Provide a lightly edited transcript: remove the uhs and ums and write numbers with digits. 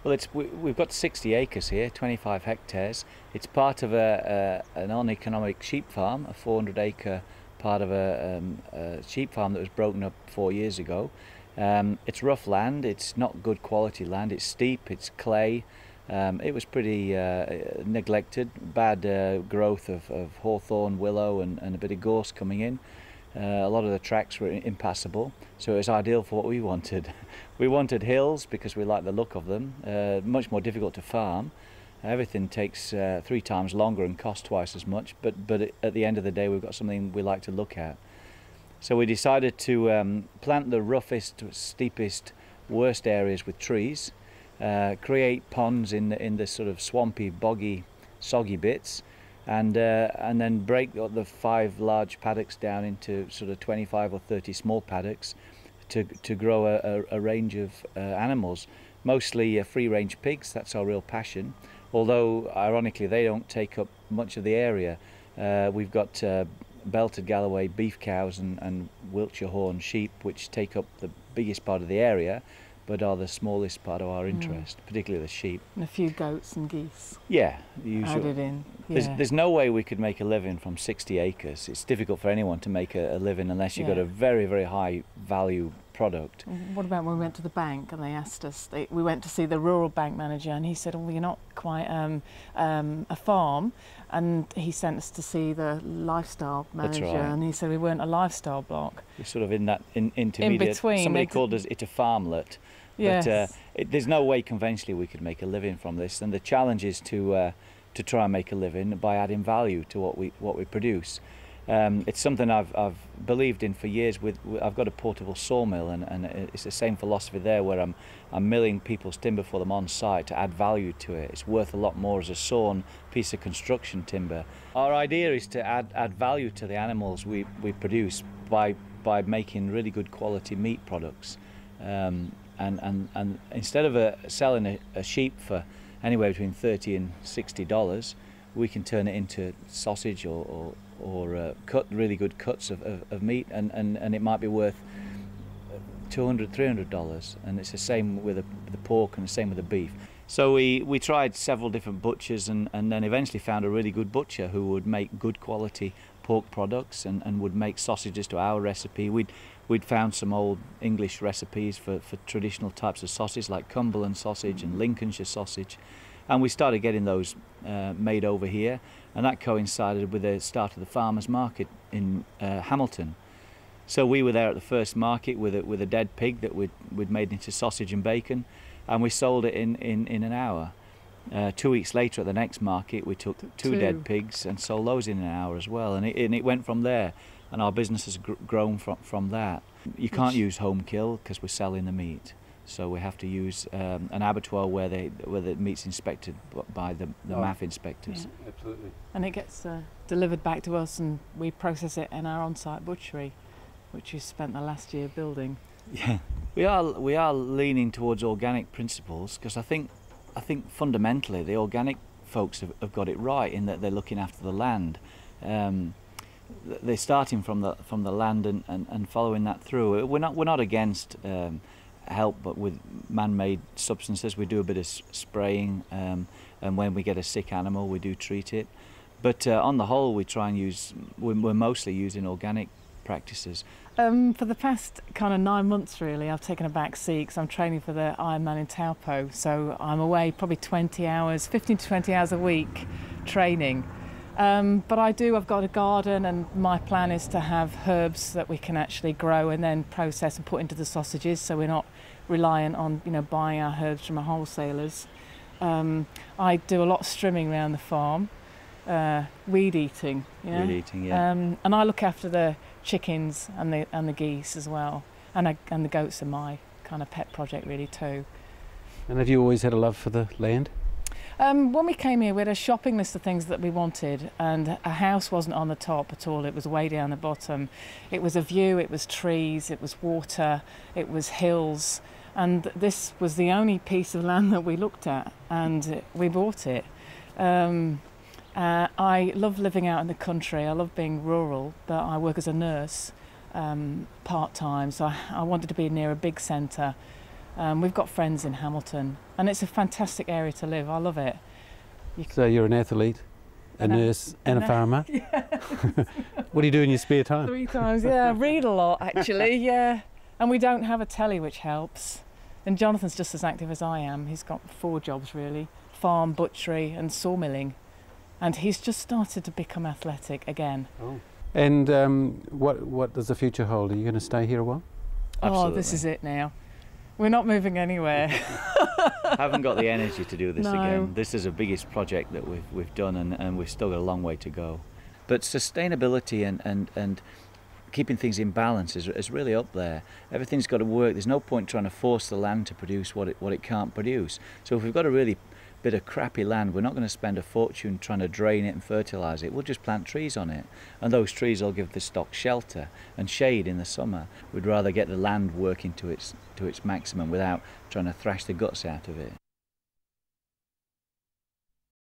Well, we've got 60 acres here, 25 hectares. It's part of an uneconomic sheep farm, a 400-acre part of a sheep farm that was broken up 4 years ago. It's rough land, it's not good quality land, it's steep, it's clay. It was pretty neglected, bad growth of hawthorn, willow and a bit of gorse coming in. A lot of the tracks were impassable, so it was ideal for what we wanted. We wanted hills because we like the look of them, much more difficult to farm. Everything takes 3 times longer and costs twice as much, but at the end of the day we've got something we like to look at. So we decided to plant the roughest, steepest, worst areas with trees, create ponds in the sort of swampy, boggy, soggy bits, and then break the 5 large paddocks down into sort of 25 or 30 small paddocks to grow a range of animals, mostly free-range pigs. That's our real passion, although ironically they don't take up much of the area. We've got belted Galloway beef cows and Wiltshire horn sheep, which take up the biggest part of the area, but are the smallest part of our interest, particularly the sheep. And a few goats and geese. Yeah, usually. Added in. Yeah. There's no way we could make a living from 60 acres. It's difficult for anyone to make a living unless you've got a very, very high value product. What about when we went to the bank and they asked us, we went to see the rural bank manager and he said, oh, you're not quite a farm, and he sent us to see the lifestyle manager. That's right. And he said we weren't a lifestyle block. We're sort of in that intermediate. In between. Somebody called us it a farmlet. Yes. But there's no way conventionally we could make a living from this, and the challenge is to try and make a living by adding value to what we produce. It's something I've believed in for years. I've got a portable sawmill, and it's the same philosophy there, where I'm milling people's timber for them on site to add value to it. It's worth a lot more as a sawn piece of construction timber. Our idea is to add value to the animals we produce by making really good quality meat products. And instead of selling a sheep for anywhere between $30 and $60, we can turn it into sausage or really good cuts of meat, and it might be worth $200, $300, and it's the same with the pork and the same with the beef. So we tried several different butchers and then eventually found a really good butcher who would make good quality pork products and would make sausages to our recipe. We'd found some old English recipes for traditional types of sausage like Cumberland sausage and Lincolnshire sausage, and we started getting those made over here, and that coincided with the start of the farmers market in Hamilton. So we were there at the first market with a dead pig that we'd made into sausage and bacon, and we sold it in an hour. 2 weeks later at the next market we took two dead pigs and sold those in an hour as well, and it went from there, and our business has grown from that. You can't use home kill because we're selling the meat, so we have to use an abattoir where the meat's inspected by the MAF inspectors. Yeah. Absolutely. And it gets delivered back to us, and we process it in our on-site butchery, which we spent the last year building. Yeah, we are leaning towards organic principles, because I think fundamentally the organic folks have got it right in that they're looking after the land. They're starting from the land and following that through. We're not against help, but with man-made substances we do a bit of spraying, and when we get a sick animal we do treat it. But on the whole we try and we're mostly using organic practices. For the past kind of 9 months really, I've taken a back seat because I'm training for the Ironman in Taupo, so I'm away probably 15 to 20 hours a week training. But I've got a garden, and my plan is to have herbs that we can actually grow and then process and put into the sausages, so we're not reliant on buying our herbs from our wholesalers. I do a lot of strimming around the farm, weed eating. Weed eating, yeah. And I look after the chickens and the geese as well, and the goats are my kind of pet project really too. And have you always had a love for the land? When we came here we had a shopping list of things that we wanted, and a house wasn't on the top at all, it was way down the bottom. It was a view, it was trees, it was water, it was hills, and this was the only piece of land that we looked at, and we bought it. I love living out in the country, I love being rural, but I work as a nurse part-time, so I wanted to be near a big centre. We've got friends in Hamilton, and it's a fantastic area to live. I love it. So you're an athlete, a nurse and a farmer? Yeah. What do you do in your spare time? 3 times, yeah. Read a lot, actually, yeah. And we don't have a telly, which helps. And Jonathan's just as active as I am. He's got 4 jobs, really. Farm, butchery and sawmilling. And he's just started to become athletic again. Oh. And what does the future hold? Are you going to stay here a while? Absolutely. Oh, this is it now. We're not moving anywhere. I haven't got the energy to do this No. again. This is the biggest project that we've done, and we've still got a long way to go. But sustainability and keeping things in balance is really up there. Everything's got to work. There's no point trying to force the land to produce what it can't produce. So if we've got a really bit of crappy land, we're not going to spend a fortune trying to drain it and fertilise it. We'll just plant trees on it, and those trees will give the stock shelter and shade in the summer. We'd rather get the land working to its maximum without trying to thrash the guts out of it.